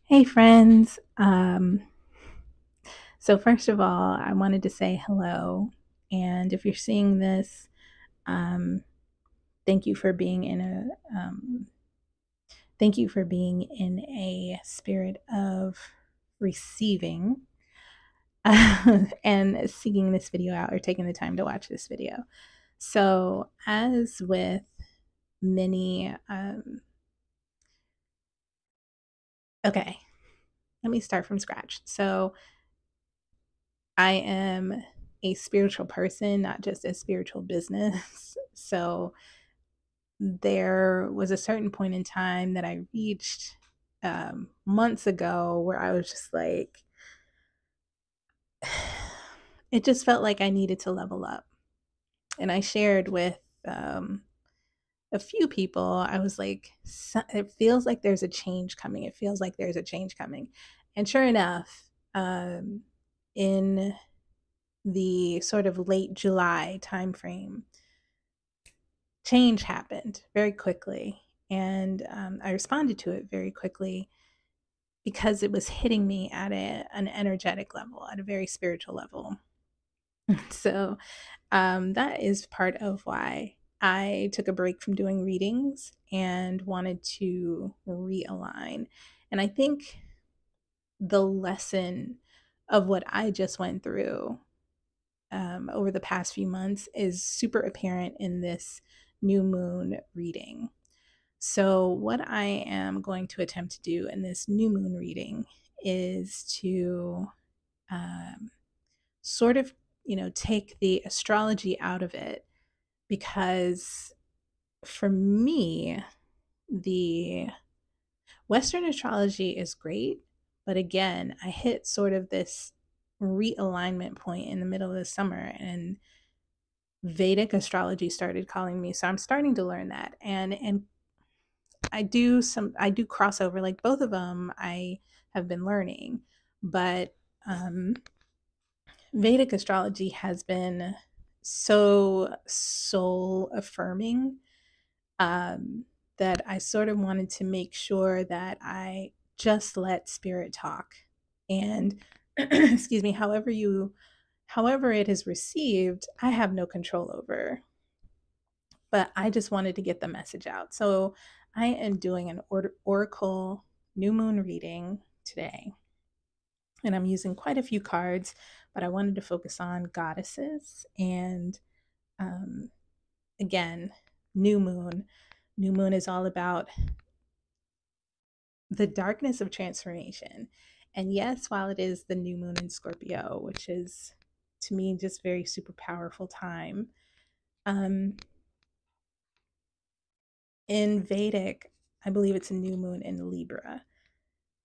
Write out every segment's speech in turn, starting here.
Hey friends. So first of all, I wanted to say hello. And if you're seeing this, um, thank you for being in a spirit of receiving and seeking this video out or taking the time to watch this video. So as with many, okay, let me start from scratch. So I am a spiritual person, not just a spiritual business. So there was a certain point in time that I reached months ago where I was just like, it just felt like I needed to level up. And I shared with um, a few people, I was like, it feels like there's a change coming. It feels like there's a change coming. And sure enough, in the sort of late July timeframe, change happened very quickly. And I responded to it very quickly because it was hitting me at an energetic level, at a very spiritual level. So that is part of why I took a break from doing readings and wanted to realign. And I think the lesson of what I just went through over the past few months is super apparent in this new moon reading. So, what I am going to attempt to do in this new moon reading is to um, sort of, take the astrology out of it because for me, the Western astrology is great. But again, I hit sort of this realignment point in the middle of the summer and Vedic astrology started calling me. So I'm starting to learn that. And I do crossover, like both of them I have been learning, but Vedic astrology has been so soul affirming, um, that I sort of wanted to make sure that I just let spirit talk. And excuse me, however it is received, I have no control over. But I just wanted to get the message out. So I am doing an oracle new moon reading today. And I'm using quite a few cards, but I wanted to focus on goddesses. And um, again, new moon. New moon is all about the darkness of transformation. And yes, while it is the new moon in Scorpio, which is to me just very super powerful time, um, in Vedic, I believe it's a new moon in Libra.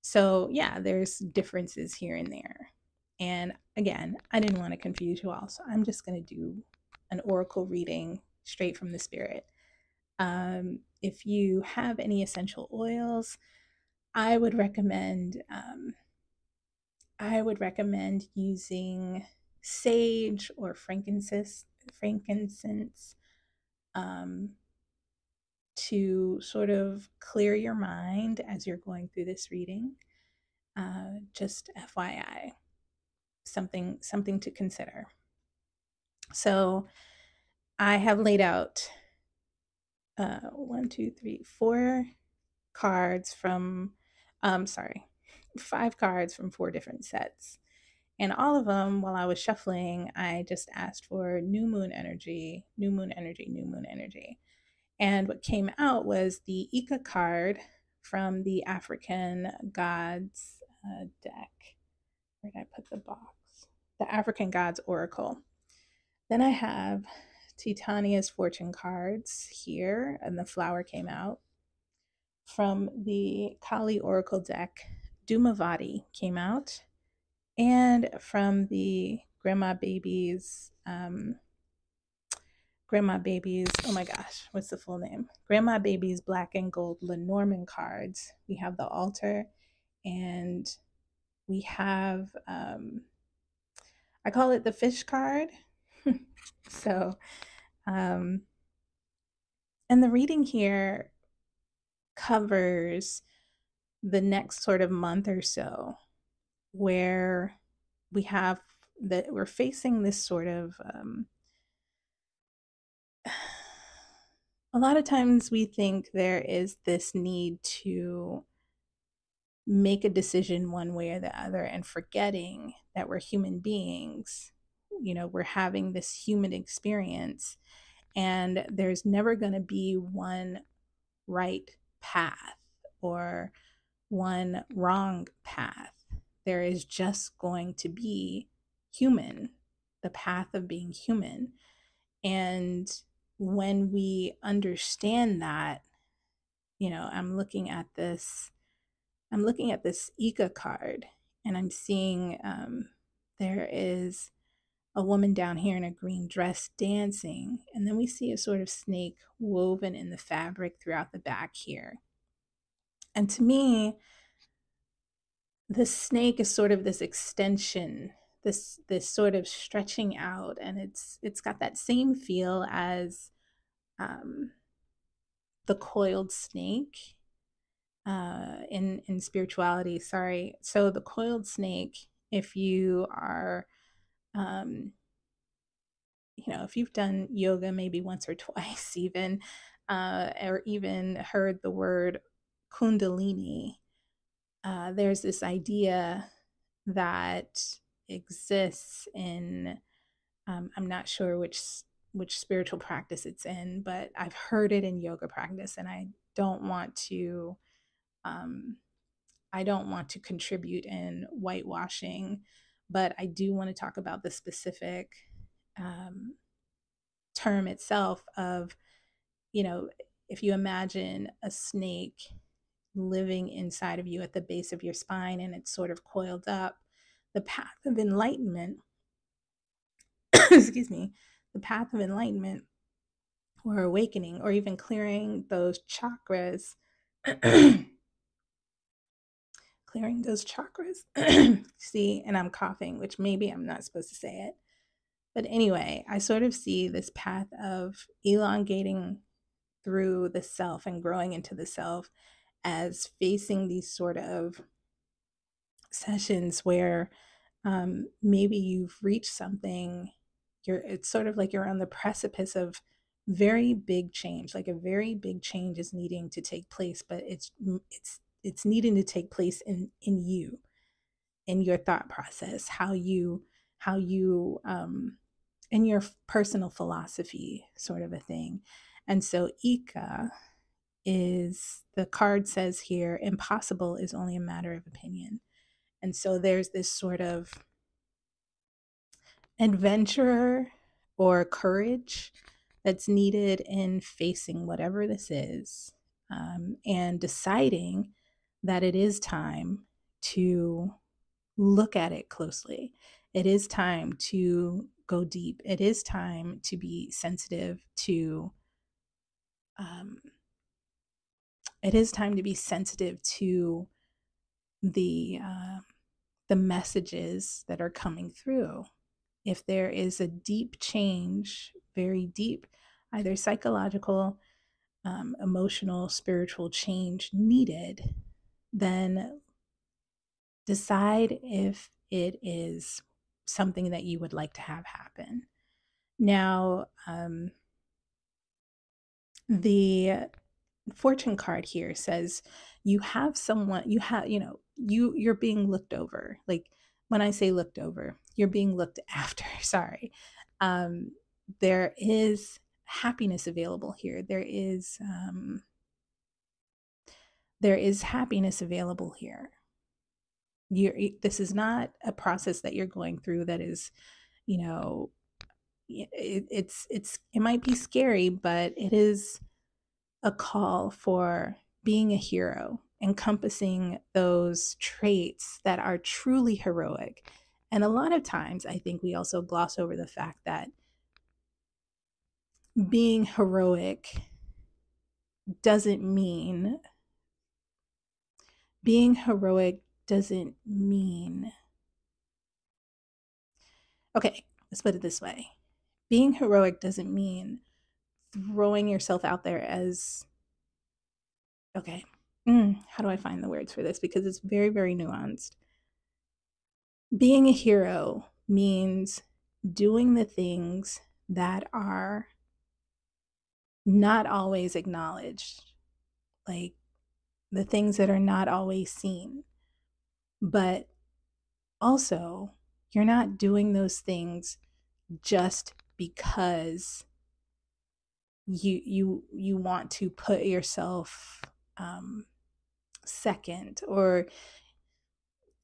So, yeah, there's differences here and there. And again, I didn't want to confuse you all, so I'm just going to do an oracle reading straight from the spirit. If you have any essential oils, I would recommend using sage or frankincense, um, to sort of clear your mind as you're going through this reading. Just FYI, something to consider. So I have laid out one, two, three, four cards from, sorry, 5 cards from 4 different sets. And all of them, while I was shuffling, I just asked for new moon energy, new moon energy, new moon energy. And what came out was the Ika card from the African Gods deck. Where did I put the box? The African Gods Oracle. Then I have Titania's Fortune cards here, and the flower came out. From the Kali Oracle deck, Dumavati came out. And from the Grandma Babies, oh my gosh, what's the full name? Grandma Babies Black and Gold Lenormand cards. We have the altar, and we have, I call it the fish card. So, um, and the reading here covers the next sort of month or so, where we're facing this sort of a lot of times we think there is this need to make a decision one way or the other, and forgetting that we're human beings. We're having this human experience, and there's never going to be one right path or one wrong path. There is just going to be human, the path of being human. And when we understand that, I'm looking at this Ika card, and I'm seeing there is a woman down here in a green dress dancing, and then we see a sort of snake woven in the fabric throughout the back here. And to me, the snake is sort of this extension, this sort of stretching out, and it's got that same feel as the coiled snake in spirituality. Sorry. So the coiled snake, if you are if you've done yoga maybe once or twice, even or even heard the word kundalini, there's this idea that exists in I'm not sure which spiritual practice it's in, but I've heard it in yoga practice, and don't want to I don't want to contribute in whitewashing, but I do want to talk about the specific term itself of, if you imagine a snake living inside of you at the base of your spine, and it's sort of coiled up, the path of enlightenment, excuse me, the path of enlightenment or awakening, or even clearing those chakras, clearing those chakras. See, and I'm coughing, which maybe I'm not supposed to say it. But anyway, I sort of see this path of elongating through the self and growing into the self as facing these sort of sessions where maybe you've reached something. It's sort of like you're on the precipice of very big change, like a very big change is needing to take place, but it's needing to take place in you, in your thought process, how you in your personal philosophy, sort of a thing. And so Ika is, the card says here, impossible is only a matter of opinion. And so there's this sort of adventure or courage that's needed in facing whatever this is, and deciding that it is time to look at it closely. It is time to go deep. It is time to be sensitive to it is time to be sensitive to the messages that are coming through. If there is a deep change, very deep, either psychological, emotional, spiritual change needed, then decide if it is something that you would like to have happen. Now, the fortune card here says you have someone, you're being looked over. Like, when I say looked over, you're being looked after. Sorry. There is happiness available here. There is happiness available here. This is not a process that you're going through that is, it might be scary, but it is a call for being a hero, encompassing those traits that are truly heroic. And a lot of times I think we also gloss over the fact that being heroic doesn't mean okay, let's put it this way. Being heroic doesn't mean throwing yourself out there as, okay, how do I find the words for this? Because it's very, very nuanced. Being a hero means doing the things that are not always acknowledged, like the things that are not always seen. But also, you're not doing those things just because you want to put yourself second, or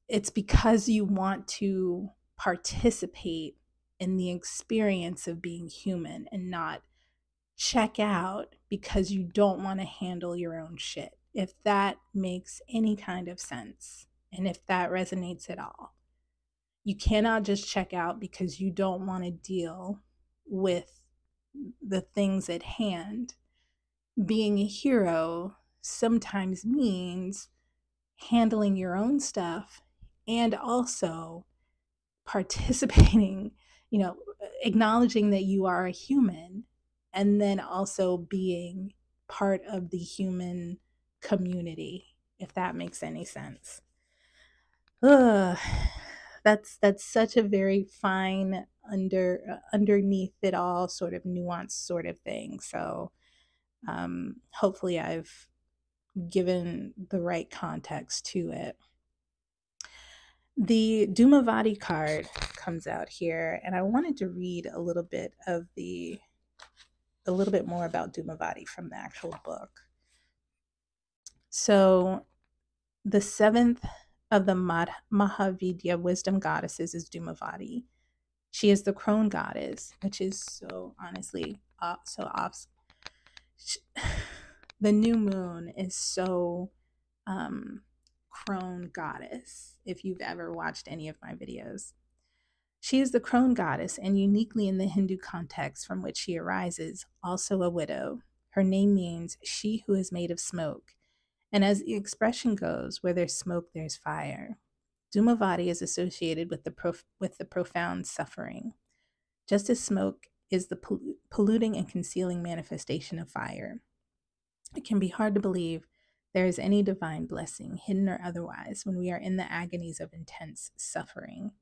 it's because you want to participate in the experience of being human and not check out because you don't want to handle your own shit. If that makes any kind of sense and if that resonates at all. You cannot just check out because you don't want to deal with the things at hand. Being a hero sometimes means handling your own stuff and also participating, acknowledging that you are a human, and then also being part of the human community, if that makes any sense. Ugh, that's such a very fine underneath it all sort of nuanced sort of thing. So hopefully I've given the right context to it. The Dumavati card comes out here, and I wanted to read a little bit more about Dumavati from the actual book. So the seventh of the Mahavidya wisdom goddesses is Dumavati. She is the crone goddess, which is so honestly so off. The new moon is so crone goddess, if you've ever watched any of my videos. She is the crone goddess, and uniquely in the Hindu context from which she arises, also a widow. Her name means she who is made of smoke. And as the expression goes, where there's smoke, there's fire. Dumavati is associated with the profound suffering. Just as smoke is the polluting and concealing manifestation of fire, it can be hard to believe there is any divine blessing, hidden or otherwise, when we are in the agonies of intense suffering.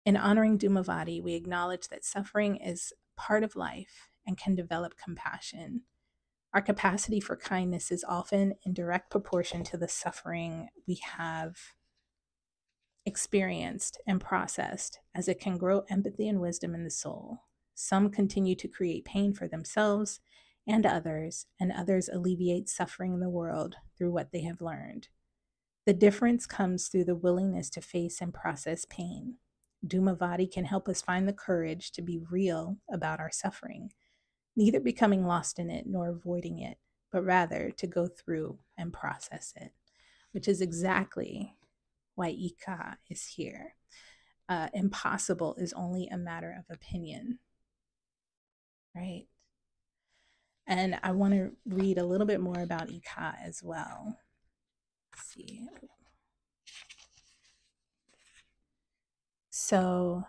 In honoring Dumavati, we acknowledge that suffering is part of life and can develop compassion. Our capacity for kindness is often in direct proportion to the suffering we have experienced and processed, as it can grow empathy and wisdom in the soul. Some continue to create pain for themselves and others alleviate suffering in the world through what they have learned. The difference comes through the willingness to face and process pain. Dumavati can help us find the courage to be real about our suffering, neither becoming lost in it nor avoiding it, but rather to go through and process it, which is exactly why Ika is here. Impossible is only a matter of opinion, right? And I want to read a little bit more about Ika as well. Let's see. So,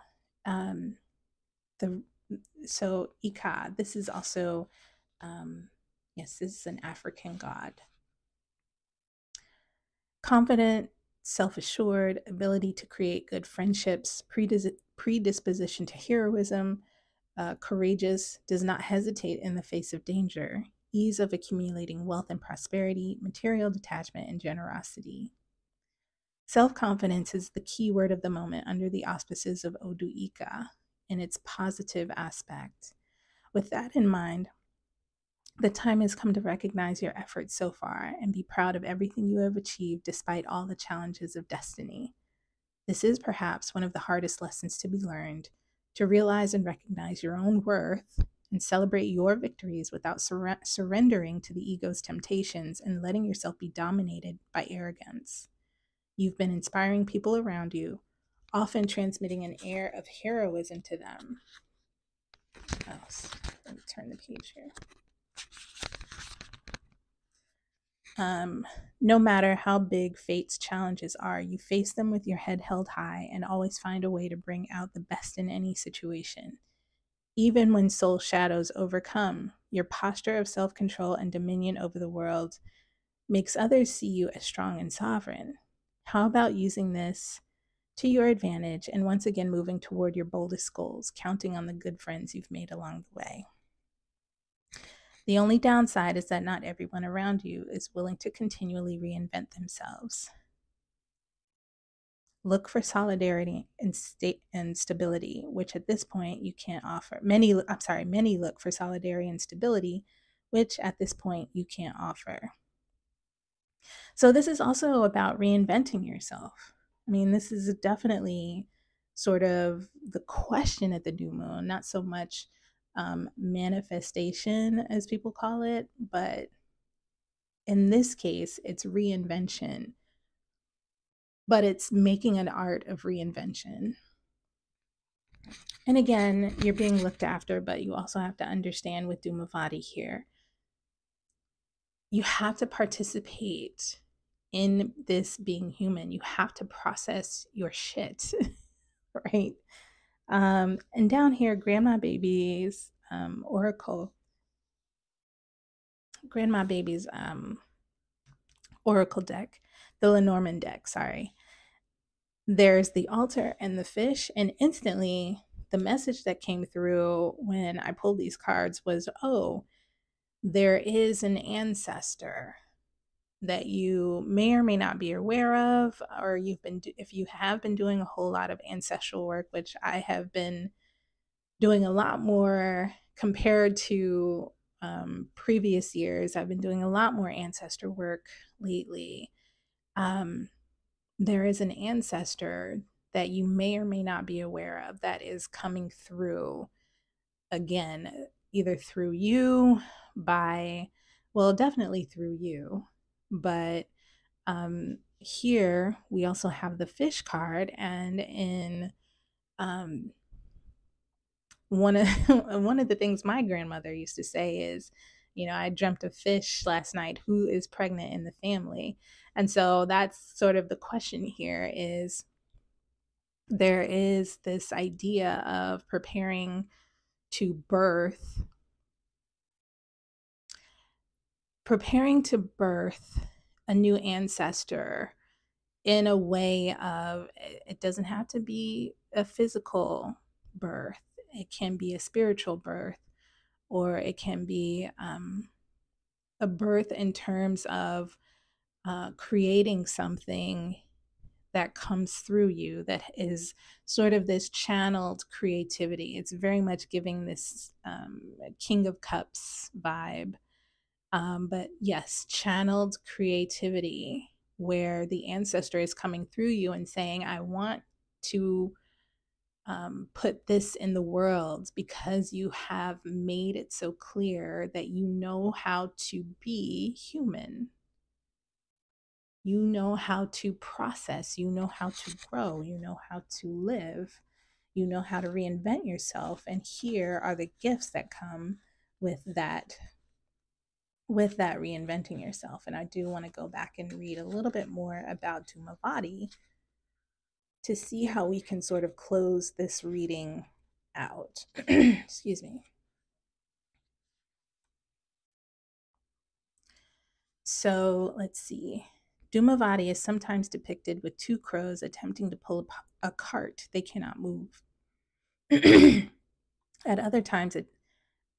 Ika, this is also, yes, this is an African god. Confident, self-assured, ability to create good friendships, predisposition to heroism, courageous, does not hesitate in the face of danger, ease of accumulating wealth and prosperity, material detachment, and generosity. Self-confidence is the key word of the moment under the auspices of Odu Ika in its positive aspect. With that in mind, the time has come to recognize your efforts so far and be proud of everything you have achieved despite all the challenges of destiny. This is perhaps one of the hardest lessons to be learned, to realize and recognize your own worth and celebrate your victories without surrendering to the ego's temptations and letting yourself be dominated by arrogance. You've been inspiring people around you, often transmitting an air of heroism to them. Let me turn the page here. No matter how big fate's challenges are, you face them with your head held high and always find a way to bring out the best in any situation. Even when soul shadows overcome, your posture of self-control and dominion over the world makes others see you as strong and sovereign. How about using this to your advantage and once again moving toward your boldest goals, counting on the good friends you've made along the way? The only downside is that not everyone around you is willing to continually reinvent themselves. Look for solidarity and stability, which at this point you can't offer. Many look for solidarity and stability, which at this point you can't offer. So this is also about reinventing yourself. I mean, this is definitely sort of the question at the new moon, not so much manifestation as people call it, but in this case, it's reinvention, but it's making an art of reinvention. And again, you're being looked after, but you also have to understand with Dhumavati here, you have to participate in this being human. You have to process your shit, right? And down here, Grandma Baby's Oracle, Grandma Baby's Oracle deck, the Lenormand deck, sorry. There's the altar and the fish, and instantly the message that came through when I pulled these cards was, oh, there is an ancestor that you may or may not be aware of, or if you have been doing a whole lot of ancestral work, which I have been doing a lot more compared to previous years. I've been doing a lot more ancestor work lately. There is an ancestor that you may or may not be aware of that is coming through, again, either through you, definitely through you, but here we also have the fish card, and in one of the things my grandmother used to say is, I dreamt of fish last night. Who is pregnant in the family? And so that's sort of the question here is, there is this idea of preparing to birth a new ancestor in a way of, it doesn't have to be a physical birth. It can be a spiritual birth, or it can be a birth in terms of creating something that comes through you that is sort of this channeled creativity. It's very much giving this King of Cups vibe. But yes, channeled creativity where the ancestor is coming through you and saying, I want to put this in the world because you have made it so clear that you know how to be human. You know how to process, you know how to grow, you know how to live, you know how to reinvent yourself. And here are the gifts that come with that reinventing yourself. And I do want to go back and read a little bit more about Dhumavati to see how we can sort of close this reading out. Excuse me. So let's see. Dhumavati is sometimes depicted with two crows attempting to pull a cart they cannot move. At other times,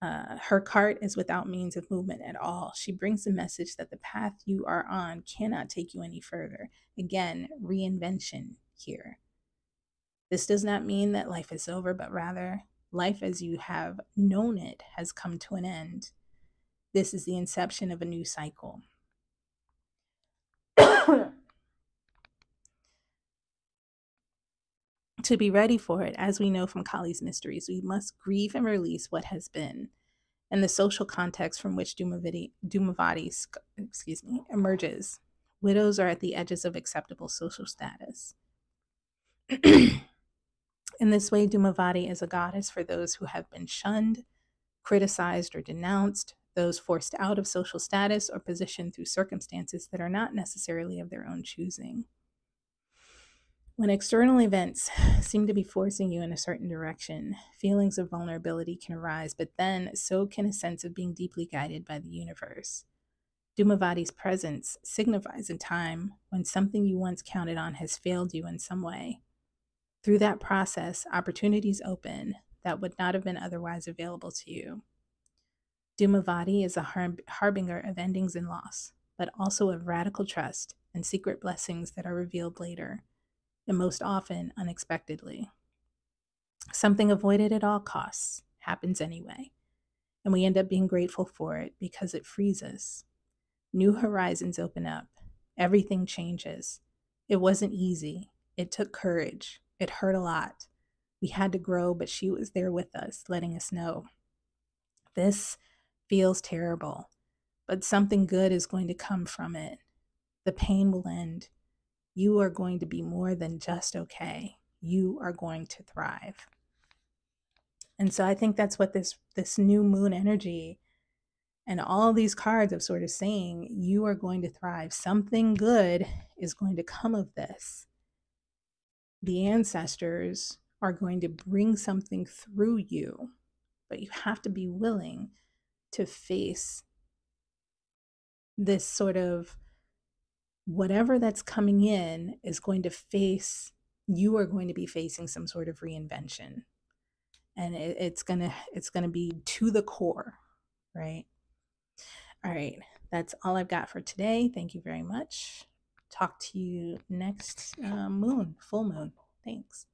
her cart is without means of movement at all. She brings the message that the path you are on cannot take you any further. Again, reinvention here. This does not mean that life is over, but rather life as you have known it has come to an end. This is the inception of a new cycle. To be ready for it, as we know from Kali's mysteries, we must grieve and release what has been. And the social context from which Dhumavati emerges. Widows are at the edges of acceptable social status. In this way, Dhumavati is a goddess for those who have been shunned, criticized, or denounced, those forced out of social status or positioned through circumstances that are not necessarily of their own choosing. When external events seem to be forcing you in a certain direction, feelings of vulnerability can arise, but then so can a sense of being deeply guided by the universe. Dhumavati's presence signifies a time when something you once counted on has failed you in some way. Through that process, opportunities open that would not have been otherwise available to you. Dhumavati is a harbinger of endings and loss, but also of radical trust and secret blessings that are revealed later, and most often unexpectedly. Something avoided at all costs happens anyway, and we end up being grateful for it because it frees us. New horizons open up. Everything changes. It wasn't easy. It took courage. It hurt a lot. We had to grow, but she was there with us, letting us know. This feels terrible, but something good is going to come from it. The pain will end. You are going to be more than just okay. You are going to thrive. And so I think that's what this new moon energy and all these cards of sort of saying, you are going to thrive. Something good is going to come of this. The ancestors are going to bring something through you, but you have to be willing to face this sort of whatever that's coming in is going to face, you are going to be facing some sort of reinvention. And it's gonna be to the core, right? All right, that's all I've got for today. Thank you very much. Talk to you next full moon. Thanks.